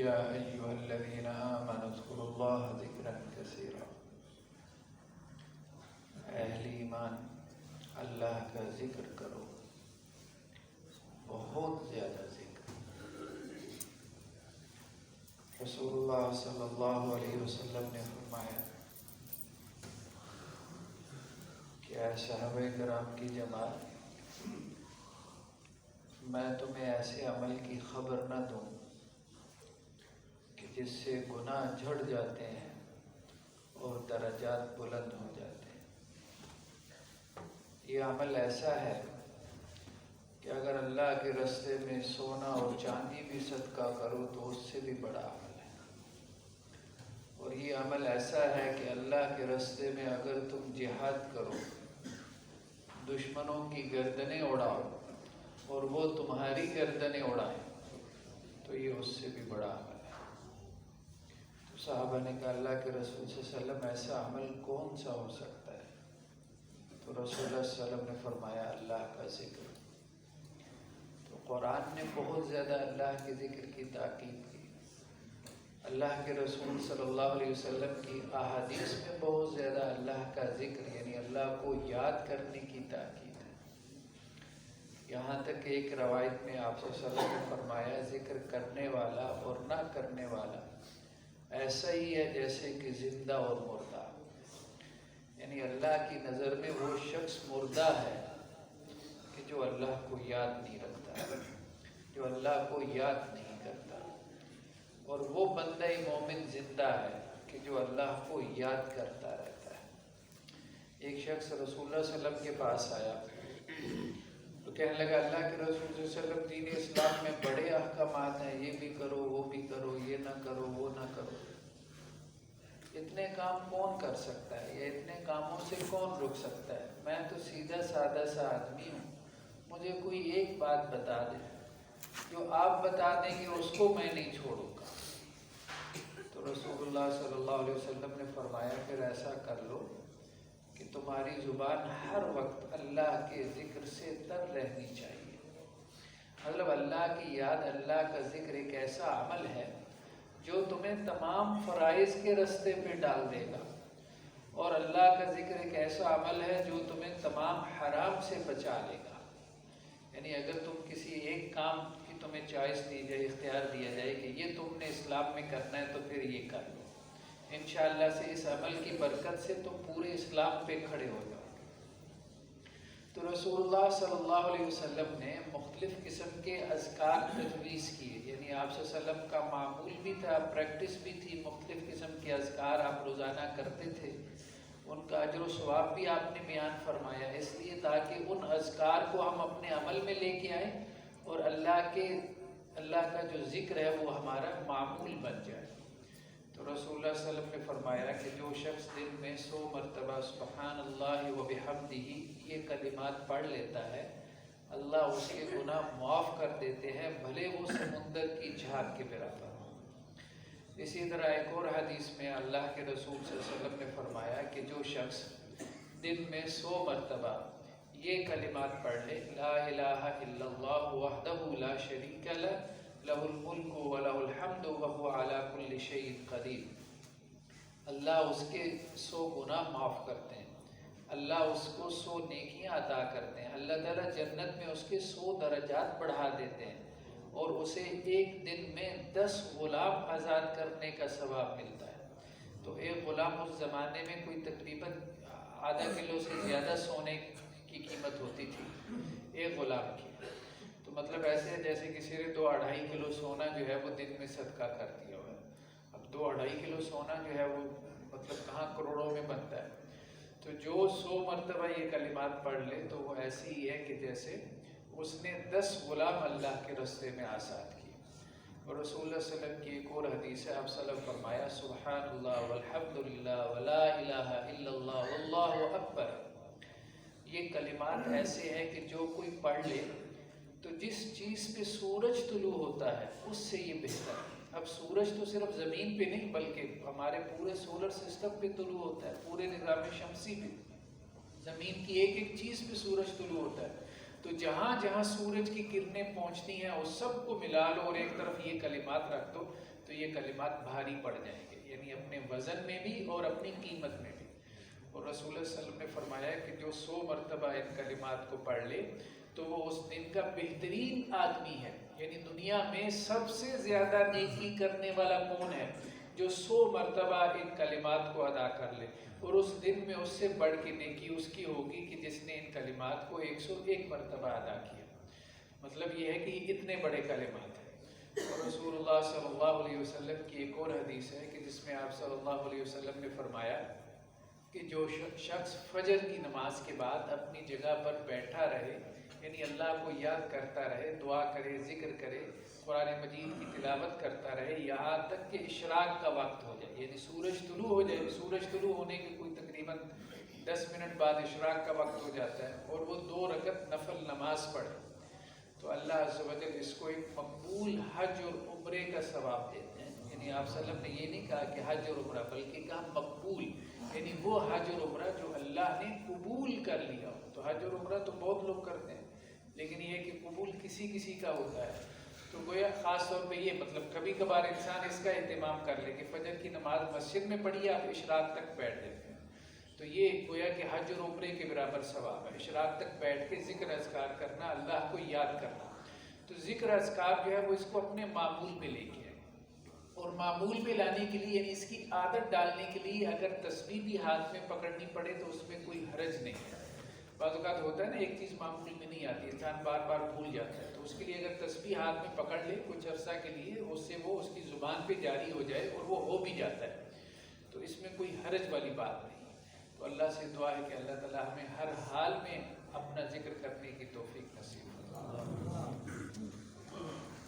یا ایھا الذین آمنوا اذکروا اللہ ذکرا کثیرا، اہل ایمان اللہ کا ذکر کرو، بہت زیادہ ذکر۔ رسول اللہ صلی اللہ علیہ وسلم نے فرمایا کہ اے صحابہ کرام کی جماعت، میں تمہیں ایسے عمل کی خبر نہ دوں کہ جس سے گناہ جھڑ جاتے ہیں اور درجات بلند ہو جاتے ہیں۔ یہ عمل ایسا ہے کہ اگر اللہ کے راستے میں سونا اور چاندی بھی صدقہ کرو تو اس سے بھی بڑا عمل ہے، اور یہ عمل ایسا ہے کہ اللہ کے راستے میں اگر تم جہاد کرو، دشمنوں کی گردنیں اڑاؤ اور وہ تمہاری گردنیں اڑائیں تو یہ اس سے بھی بڑا عمل ہے۔ تو صحابہ نے کہا اللہ کے رسول صلی اللہ علیہ وسلم ایسا عمل کون سا ہو سکتا ہے؟ تو رسول اللہ صلی اللہ علیہ وسلم نے فرمایا اللہ کا ذکر۔ تو قرآن نے بہت زیادہ اللہ کے ذکر کی تاکید کی، اللہ کے رسول صلی اللہ علیہ وسلم کی احادیث میں بہت زیادہ اللہ کا ذکر یعنی اللہ کو یاد کرنے کی تاکید ہے۔ یہاں تک کہ ایک روایت میں آپ صلی اللہ علیہ وسلم نے فرمایا ذکر کرنے والا اور نہ کرنے والا ایسا ہی ہے جیسے کہ زندہ اور مردہ، یعنی اللہ کی نظر میں وہ شخص مردہ ہے کہ جو اللہ کو یاد نہیں رکھتا، جو اللہ کو یاد نہیں کرتا، اور وہ بندہ مومن زندہ ہے کہ جو اللہ کو یاد کرتا رہتا ہے۔ ایک شخص رسول اللہ صلی اللہ علیہ وسلم کے پاس آیا تو کہنے لگا اللہ کے رسول صلی اللہ علیہ وسلم دین اسلام میں بڑے احکامات ہیں، یہ بھی کرو وہ بھی کرو، یہ نہ کرو وہ نہ کرو، اتنے کام کون کر سکتا ہے یا اتنے کاموں سے کون رک سکتا ہے؟ میں تو سیدھا سادہ سا آدمی ہوں، مجھے کوئی ایک بات بتا دے، جو آپ بتا دیں گے اس کو میں نہیں چھوڑوں گا۔ تو رسول اللہ صلی اللہ علیہ وسلم نے فرمایا پھر ایسا کر لو کہ تمہاری زبان ہر وقت اللہ کے ذکر سے تر رہنی چاہیے۔ مطلب اللہ کی یاد، اللہ کا ذکر ایک ایسا عمل ہے جو تمہیں تمام فرائض کے راستے پہ ڈال دے گا، اور اللہ کا ذکر ایک ایسا عمل ہے جو تمہیں تمام حرام سے بچا لے گا۔ یعنی اگر تم کسی ایک کام کی تمہیں چوائس دی جائے، اختیار دیا جائے کہ یہ تم نے اسلام میں کرنا ہے تو پھر یہ کر لو، انشاءاللہ سے اس عمل کی برکت سے تم پورے اسلام پہ کھڑے ہو جاؤ۔ تو رسول اللہ صلی اللہ علیہ وسلم نے مختلف قسم کے اذکار تجویز کیے، یعنی آپ صلی اللہ علیہ وسلم کا معمول بھی تھا، پریکٹس بھی تھی، مختلف قسم کے اذکار آپ روزانہ کرتے تھے، ان کا اجر و ثواب بھی آپ نے بیان فرمایا، اس لیے تاکہ ان اذکار کو ہم اپنے عمل میں لے کے آئیں اور اللہ کا جو ذکر ہے وہ ہمارا معمول بن جائے۔ تو رسول اللہ صلی اللہ علیہ وسلم نے فرمایا کہ جو شخص دن میں 100 مرتبہ سبحان اللہ و بحمدہ یہ کلمات پڑھ لیتا ہے، اللہ اس کے گناہ معاف کر دیتے ہیں، بھلے وہ سمندر کی جھاگ کے برابر ہو۔ اسی طرح ایک اور حدیث میں اللہ کے رسول صلی اللہ علیہ وسلم نے فرمایا کہ جو شخص دن میں 100 مرتبہ یہ کلمات پڑھ لے، لا الہ الا اللہ وحدہ لا شریک لہ لہ الملک ولہ الحمد وہو علی کل شیء قدیر، اللہ اس کے 100 گناہ معاف کرتے ہیں، اللہ اس کو 100 نیکیاں عطا کرتے ہیں، اللہ تعالیٰ جنت میں اس کے 100 درجات بڑھا دیتے ہیں، اور اسے ایک دن میں 10 غلام آزاد کرنے کا ثواب ملتا ہے۔ تو ایک غلام اس زمانے میں کوئی تقریباً آدھا کلو سے زیادہ سونے کی قیمت ہوتی تھی ایک غلام کی۔ تو مطلب ایسے جیسے کسی نے 2-2.5 کلو سونا جو ہے وہ دن میں صدقہ کر دیا ہوا ہے۔ اب 2-2.5 کلو سونا جو ہے وہ مطلب کہاں کروڑوں میں بنتا ہے۔ تو جو 100 مرتبہ یہ کلمات پڑھ لے تو وہ ایسی ہی ہے کہ جیسے اس نے 10 غلام اللہ کے راستے میں آزاد کیے۔ اور رسول اللہ صلی اللہ علیہ وسلم کی ایک اور حدیث ہے، آپ صلی اللہ علیہ وسلم فرمایا سبحان اللہ والحمد للہ ولا الہ الا اللہ واللہ اکبر، یہ کلمات ایسے ہیں کہ جو کوئی پڑھ لے تو جس چیز پہ سورج طلوع ہوتا ہے اس سے یہ بہتر ہے۔ اب سورج تو صرف زمین پہ نہیں بلکہ ہمارے پورے سولر سسٹم پہ طلوع ہوتا ہے، پورے نظام شمسی پہ، زمین کی ایک ایک چیز پہ سورج طلوع ہوتا ہے۔ تو جہاں جہاں سورج کی کرنیں پہنچتی ہیں اس سب کو ملا لو اور ایک طرف یہ کلمات رکھ دو، تو تو یہ کلمات بھاری پڑ جائیں گے، یعنی اپنے وزن میں بھی اور اپنی قیمت میں بھی۔ اور رسول اللہ صلی اللہ علیہ وسلم نے فرمایا کہ جو 100 مرتبہ ان کلمات کو پڑھ لے تو وہ اس دن کا بہترین آدمی ہے۔ یعنی دنیا میں سب سے زیادہ نیکی کرنے والا کون ہے؟ جو 100 مرتبہ ان کلمات کو ادا کر لے، اور اس دن میں اس سے بڑھ کے نیکی اس کی ہوگی کہ جس نے ان کلمات کو 101 مرتبہ ادا کیا۔ مطلب یہ ہے کہ یہ اتنے بڑے کلمات ہیں۔ اور رسول اللہ صلی اللہ علیہ وسلم کی ایک اور حدیث ہے کہ جس میں آپ صلی اللہ علیہ وسلم نے فرمایا کہ جو شخص فجر کی نماز کے بعد اپنی جگہ پر بیٹھا رہے، یعنی اللہ کو یاد کرتا رہے، دعا کرے، ذکر کرے، قرآن مجید کی تلاوت کرتا رہے یہاں تک کہ اشراق کا وقت ہو جائے، یعنی سورج طلوع ہو جائے، سورج طلوع ہونے کے کوئی تقریباً 10 منٹ بعد اشراق کا وقت ہو جاتا ہے، اور وہ 2 رکعت نفل نماز پڑھے، تو اللہ عز و جل اس کو ایک مقبول حج اور عمرے کا ثواب دیتے ہیں۔ یعنی آپ صلی اللہ علیہ وسلم نے یہ نہیں کہا کہ حج اور عمرہ، بلکہ کہا مقبول، یعنی وہ حج اور عمرہ جو اللہ نے قبول کر لیا ہو۔ تو حج اور عمرہ تو بہت لوگ کرتے ہیں، لیکن یہ کہ قبول کسی کسی کا ہوتا ہے۔ تو گویا خاص طور پہ یہ مطلب کبھی کبھار انسان اس کا اہتمام کر لے کہ فجر کی نماز مسجد میں پڑھی آپ اشراق تک بیٹھ جاتے ہیں، تو یہ گویا کہ حج اور عمرے کے برابر ثواب ہے۔ اشراق تک بیٹھ کے ذکر اذکار کرنا، اللہ کو یاد کرنا، تو ذکر اذکار جو ہے وہ اس کو اپنے معمول میں لے کے آئے، اور معمول میں لانے کے لیے یعنی اس کی عادت ڈالنے کے لیے اگر تسبیح بھی ہاتھ میں پکڑنی پڑے تو اس میں کوئی حرج نہیں ہے۔ بعض اوقات ہوتا ہے نا ایک چیز معمول میں نہیں آتی، انسان بار بار بھول جاتا ہے، تو اس کے لیے اگر تسبیح ہاتھ میں پکڑ لے کچھ عرصہ کے لیے، اس سے وہ اس کی زبان پہ جاری ہو جائے اور وہ ہو بھی جاتا ہے، تو اس میں کوئی حرج والی بات نہیں۔ تو اللہ سے دعا ہے کہ اللہ تعالیٰ ہمیں ہر حال میں اپنا ذکر